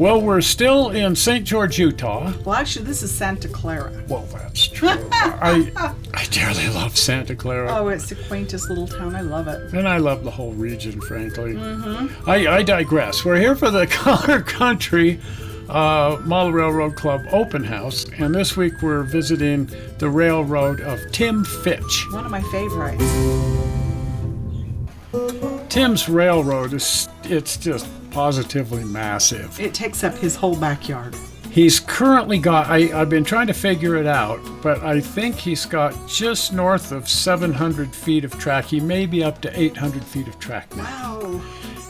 Well, we're still in St. George, Utah. Well, actually, this is Santa Clara. Well, that's true. I dearly love Santa Clara. Oh, it's the quaintest little town. I love it. And I love the whole region, frankly. I digress. We're here for the Color Country Model Railroad Club Open House, and this week we're visiting the railroad of Tim Fitch. One of my favorites. Tim's railroad it's just positively massive. It takes up his whole backyard. He's currently got, I've been trying to figure it out, but I think he's got just north of 700 feet of track. He may be up to 800 feet of track now. Wow.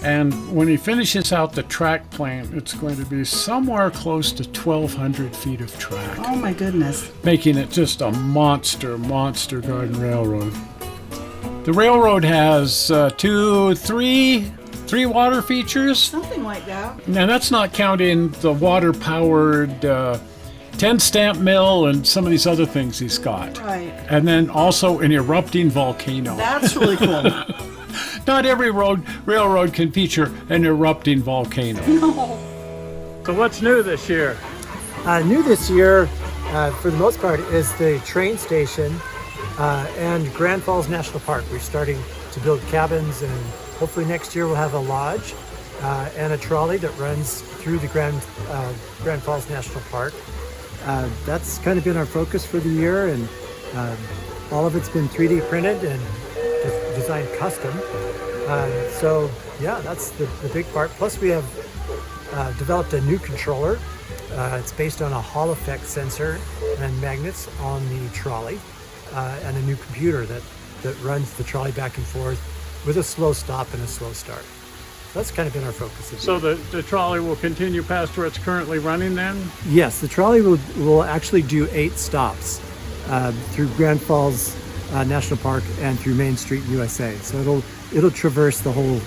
And when he finishes out the track plane, it's going to be somewhere close to 1,200 feet of track. Oh my goodness. Making it just a monster garden railroad. The railroad has three water features. Something like that. Now that's not counting the water-powered 10-stamp mill and some of these other things he's got. Right. And then also an erupting volcano. That's really cool. Not every railroad can feature an erupting volcano. No. So what's new this year? New this year, for the most part, is the train station and Grand Falls National Park. We're starting to build cabins, and hopefully next year we'll have a lodge and a trolley that runs through the Grand Falls National Park. That's kind of been our focus for the year, and all of it's been 3D printed and designed custom. So yeah, that's the big part. Plus we have developed a new controller. It's based on a Hall effect sensor and magnets on the trolley, and a new computer that runs the trolley back and forth with a slow stop and a slow start. So that's kind of been our focus. So the trolley will continue past where it's currently running then? Yes, the trolley will actually do 8 stops through Grand Falls National Park and through Main Street, USA. So it'll traverse the whole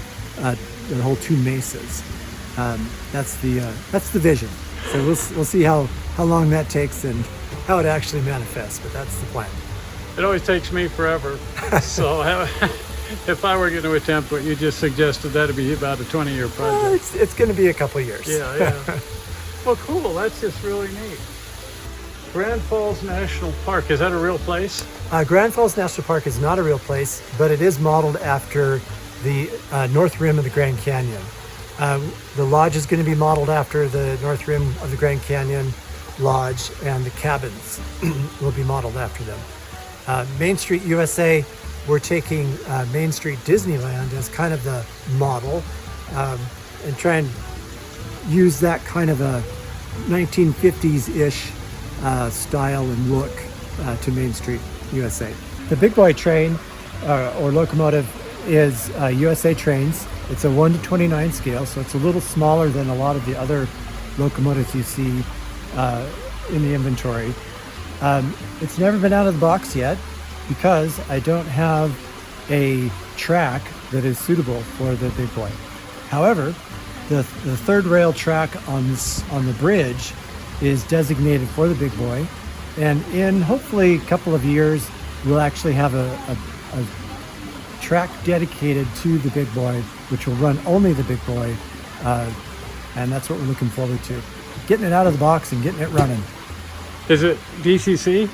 2 mesas. That's the vision. So we'll see how long that takes and how it actually manifests, but that's the plan. It always takes me forever. So if I were going to attempt what you just suggested, that'd be about a 20-year project. It's going to be a couple of years. Yeah. Well, cool. That's just really neat. Grand Falls National Park, is that a real place? Grand Falls National Park is not a real place, but it is modeled after the north rim of the Grand Canyon. The lodge is going to be modeled after the north rim of the Grand Canyon Lodge, and the cabins will be modeled after them. Main Street USA, we're taking Main Street Disneyland as kind of the model, and try and use that kind of a 1950s-ish style and look to Main Street USA. The big boy train or locomotive is USA Trains. It's a 1:29 scale, so it's a little smaller than a lot of the other locomotives you see in the inventory. It's never been out of the box yet because I don't have a track that is suitable for the big boy. However, the third rail track on the bridge is designated for the big boy, and in hopefully a couple of years we'll actually have a track dedicated to the big boy, which will run only the big boy, and that's what we're looking forward to. Getting it out of the box and getting it running. Is it DCC?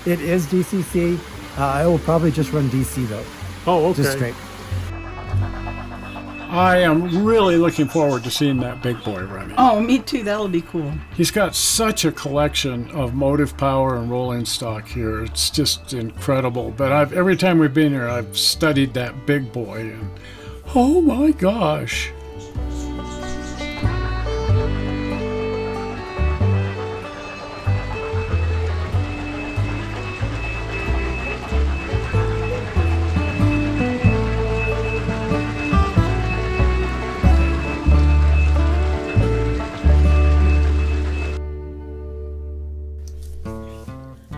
It is DCC. I will probably just run DC though. Oh, okay. Just straight. I am really looking forward to seeing that big boy running. Oh, me too. That'll be cool. He's got such a collection of motive power and rolling stock here. It's just incredible. But every time we've been here, I've studied that big boy, and oh my gosh.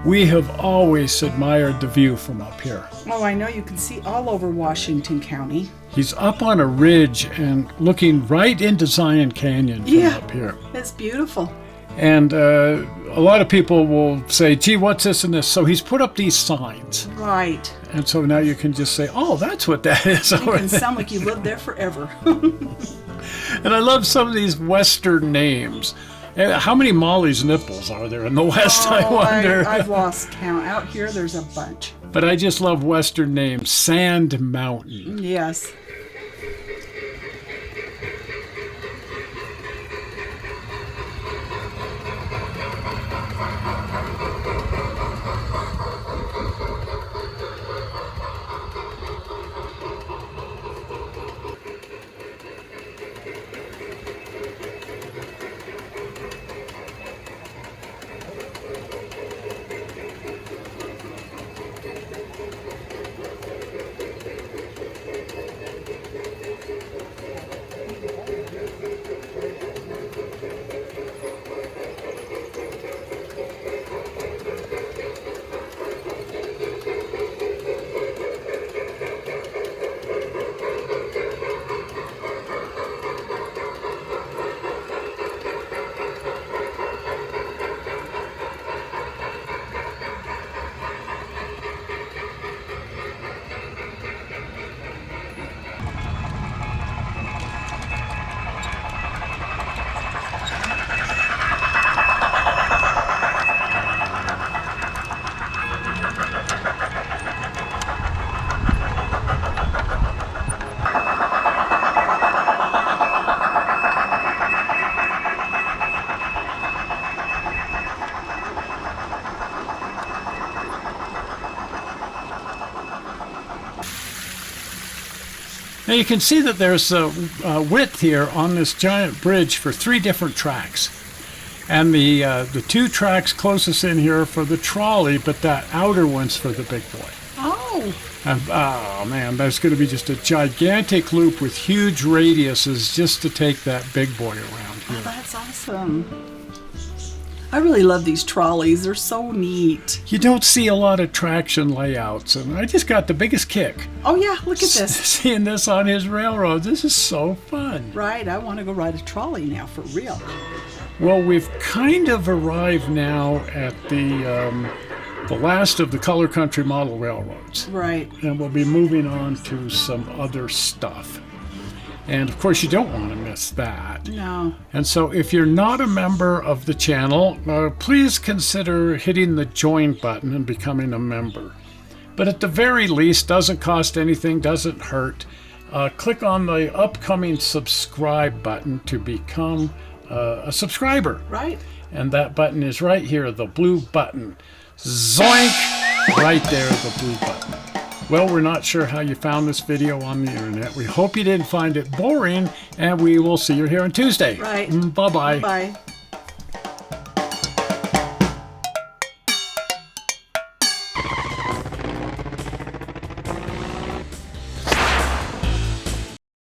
We have always admired the view from up here. Oh, I know you can see all over Washington County. He's up on a ridge and looking right into Zion Canyon from up here. It's beautiful. And a lot of people will say, gee, what's this and this? So he's put up these signs. Right. And so now you can just say, oh, that's what that is. You can sound like you lived there forever. And I love some of these Western names. How many Molly's nipples are there in the West, I wonder? I've lost count. Out here, there's a bunch. But I just love Western names. Sand Mountain. Yes. Now you can see that there's a width here on this giant bridge for 3 different tracks. And the 2 tracks closest in here are for the trolley, but that outer one's for the big boy. Oh. And, oh man, there's going to be just a gigantic loop with huge radiuses just to take that big boy around here. Oh, that's awesome. I really love these trolleys. They're so neat. You don't see a lot of traction layouts, and I just got the biggest kick. Oh yeah, look at this. Seeing this on his railroad. This is so fun. Right, I want to go ride a trolley now, for real. Well, we've kind of arrived now at the last of the Color Country model railroads. Right. And we'll be moving on to some other stuff. And of course, you don't want to miss that. No. And so if you're not a member of the channel, please consider hitting the join button and becoming a member. But at the very least, doesn't cost anything, doesn't hurt. Click on the upcoming subscribe button to become a subscriber. Right. And that button is right here, the blue button. Zoink! Right there, the blue button. Well, we're not sure how you found this video on the internet. We hope you didn't find it boring, and we will see you here on Tuesday. Right. Bye-bye. Bye.